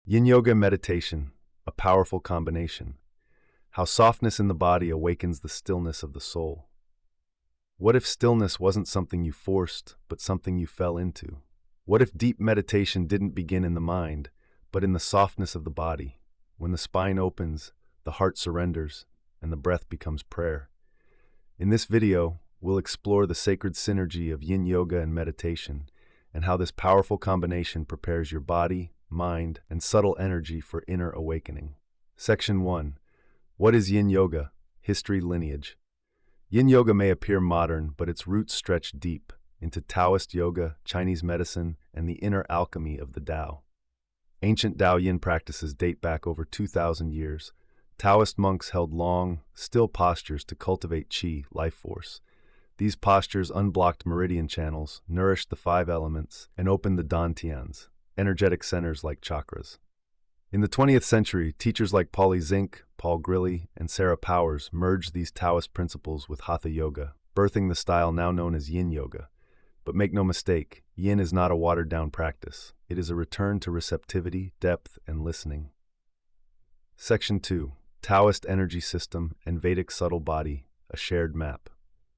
Yin Yoga and meditation, a powerful combination. How softness in the body awakens the stillness of the soul. What if stillness wasn't something you forced, but something you fell into? What if deep meditation didn't begin in the mind, but in the softness of the body? When the spine opens, the heart surrenders, and the breath becomes prayer. In this video, we'll explore the sacred synergy of Yin Yoga and meditation, and how this powerful combination prepares your body, mind, and subtle energy for inner awakening. Section 1. What is Yin Yoga? History, lineage. Yin Yoga may appear modern, but its roots stretch deep into Taoist yoga, Chinese medicine, and the inner alchemy of the Tao. Ancient Tao Yin practices date back over 2,000 years. Taoist monks held long, still postures to cultivate qi, life force. These postures unblocked meridian channels, nourished the five elements, and opened the dantians, energetic centers like chakras. In the 20th century, teachers like Pauli Zink, Paul Grilly, and Sarah Powers merged these Taoist principles with Hatha Yoga, birthing the style now known as Yin Yoga. But make no mistake, Yin is not a watered-down practice. It is a return to receptivity, depth, and listening. Section 2. Taoist Energy System and Vedic Subtle Body, a Shared Map.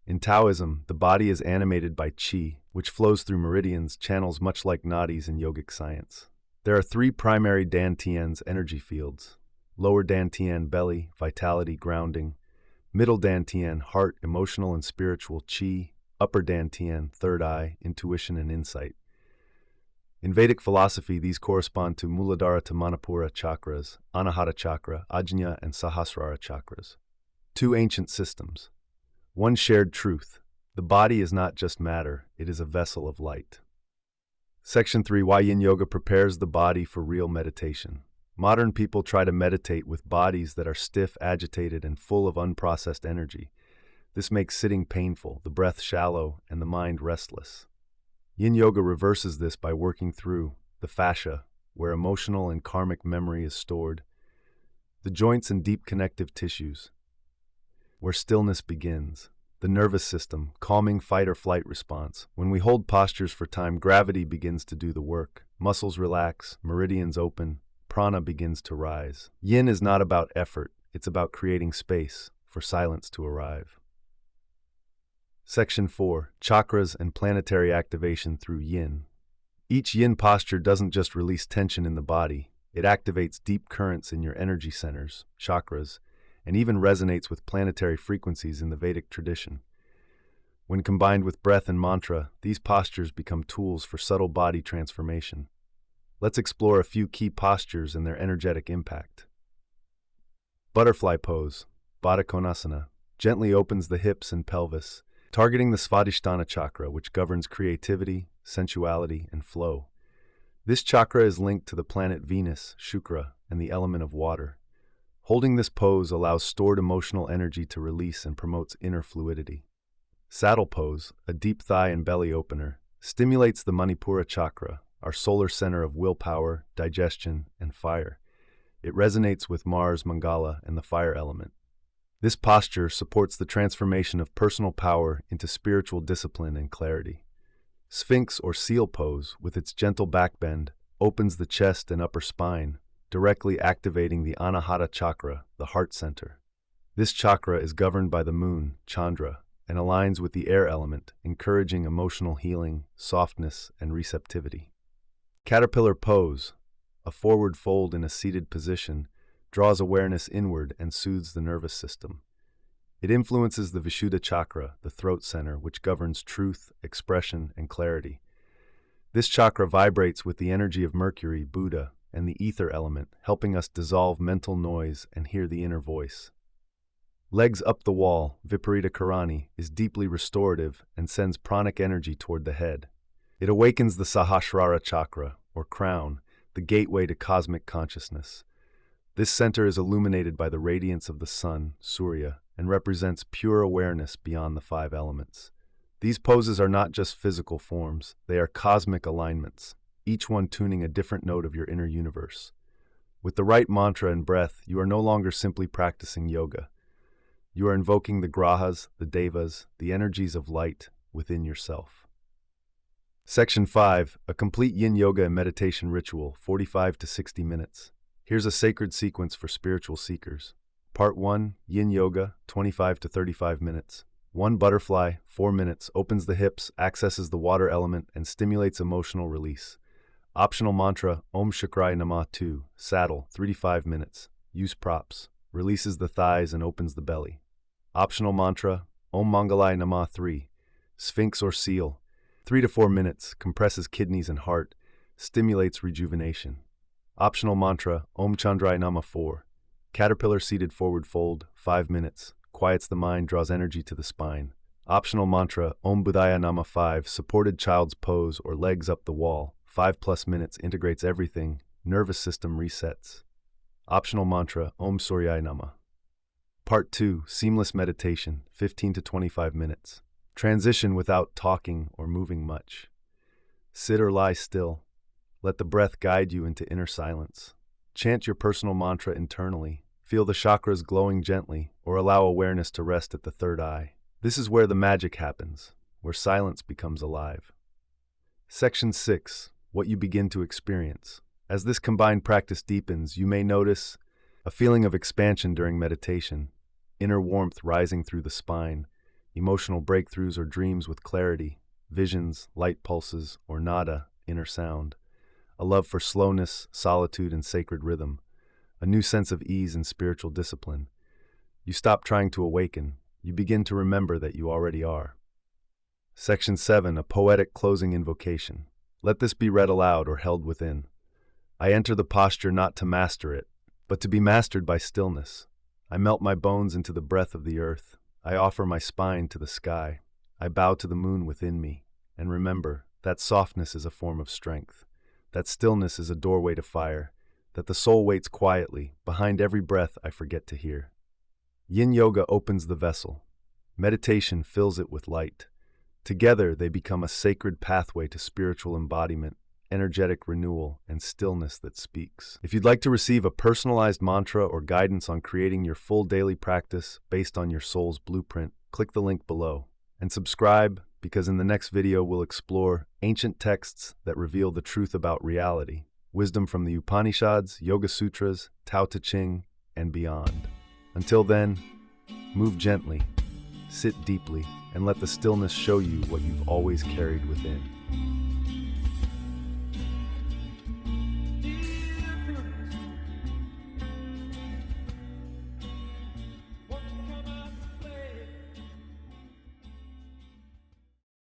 In Taoism, the body is animated by qi, which flows through meridians, channels much like nadis in yogic science. There are three primary dantians energy fields: lower dantian, belly, vitality, grounding; middle dantian, heart, emotional and spiritual qi; upper dantian, third eye, intuition and insight. In Vedic philosophy, these correspond to Muladhara to Manipura chakras, Anahata chakra, Ajna, and Sahasrara chakras. Two ancient systems. One shared truth: the body is not just matter, it is a vessel of light. Section 3. Why Yin Yoga prepares the body for real meditation. Modern people try to meditate with bodies that are stiff, agitated, and full of unprocessed energy. This makes sitting painful, the breath shallow, and the mind restless. Yin Yoga reverses this by working through the fascia, where emotional and karmic memory is stored; the joints and deep connective tissues, where stillness begins; the nervous system, calming fight-or-flight response. When we hold postures for time, gravity begins to do the work. Muscles relax, meridians open, prana begins to rise. Yin is not about effort, it's about creating space for silence to arrive. Section 4. Chakras and planetary activation through Yin. Each Yin posture doesn't just release tension in the body, it activates deep currents in your energy centers, chakras, and even resonates with planetary frequencies in the Vedic tradition. When combined with breath and mantra, these postures become tools for subtle body transformation. Let's explore a few key postures and their energetic impact. Butterfly pose, Baddha Konasana, gently opens the hips and pelvis, targeting the Svadhisthana chakra, which governs creativity, sensuality, and flow. This chakra is linked to the planet Venus, Shukra, and the element of water. Holding this pose allows stored emotional energy to release and promotes inner fluidity. Saddle pose, a deep thigh and belly opener, stimulates the Manipura chakra, our solar center of willpower, digestion, and fire. It resonates with Mars, Mangala, and the fire element. This posture supports the transformation of personal power into spiritual discipline and clarity. Sphinx or seal pose, with its gentle backbend, opens the chest and upper spine, directly activating the Anahata chakra, the heart center. This chakra is governed by the moon, Chandra, and aligns with the air element, encouraging emotional healing, softness, and receptivity. Caterpillar pose, a forward fold in a seated position, draws awareness inward and soothes the nervous system. It influences the Vishuddha chakra, the throat center, which governs truth, expression, and clarity. This chakra vibrates with the energy of Mercury, Buddha, and the ether element, helping us dissolve mental noise and hear the inner voice. Legs up the wall, Viparita Karani, is deeply restorative and sends pranic energy toward the head. It awakens the Sahasrara chakra, or crown, the gateway to cosmic consciousness. This center is illuminated by the radiance of the sun, Surya, and represents pure awareness beyond the five elements. These poses are not just physical forms, they are cosmic alignments, each one tuning a different note of your inner universe. With the right mantra and breath, you are no longer simply practicing yoga. You are invoking the grahas, the devas, the energies of light within yourself. Section 5, a complete yin yoga and meditation ritual, 45 to 60 minutes. Here's a sacred sequence for spiritual seekers. Part 1, yin yoga, 25 to 35 minutes. 1 butterfly, 4 minutes, opens the hips, accesses the water element, and stimulates emotional release. Optional mantra, Om Shakrai Namah 2, saddle, 3 to 5 minutes. Use props, releases the thighs and opens the belly. Optional mantra, Om Mangalai Namah 3, sphinx or seal, 3 to 4 minutes, compresses kidneys and heart, stimulates rejuvenation. Optional mantra, Om Chandrai Namah 4, caterpillar seated forward fold, 5 minutes, quiets the mind, draws energy to the spine. Optional mantra, Om Buddhaya Namah 5, supported child's pose or legs up the wall, 5+ minutes, integrates everything, nervous system resets. Optional mantra, Om Suryaya Namah. Part 2, seamless meditation, 15 to 25 minutes. Transition without talking or moving much. Sit or lie still. Let the breath guide you into inner silence. Chant your personal mantra internally. Feel the chakras glowing gently, or allow awareness to rest at the third eye. This is where the magic happens, where silence becomes alive. Section 6, what you begin to experience. As this combined practice deepens, you may notice a feeling of expansion during meditation, inner warmth rising through the spine, emotional breakthroughs or dreams with clarity, visions, light pulses, or nada, inner sound, a love for slowness, solitude, and sacred rhythm, a new sense of ease and spiritual discipline. You stop trying to awaken, you begin to remember that you already are. Section 7, a poetic closing invocation. Let this be read aloud or held within. I enter the posture not to master it, but to be mastered by stillness. I melt my bones into the breath of the earth. I offer my spine to the sky. I bow to the moon within me. And remember, that softness is a form of strength. That stillness is a doorway to fire. That the soul waits quietly. Behind every breath I forget to hear. Yin Yoga opens the vessel. Meditation fills it with light. Together they become a sacred pathway to spiritual embodiment, energetic renewal, and stillness that speaks. If you'd like to receive a personalized mantra or guidance on creating your full daily practice based on your soul's blueprint, click the link below. And subscribe, because in the next video we'll explore ancient texts that reveal the truth about reality, wisdom from the Upanishads, Yoga Sutras, Tao Te Ching, and beyond. Until then, move gently, sit deeply, and let the stillness show you what you've always carried within.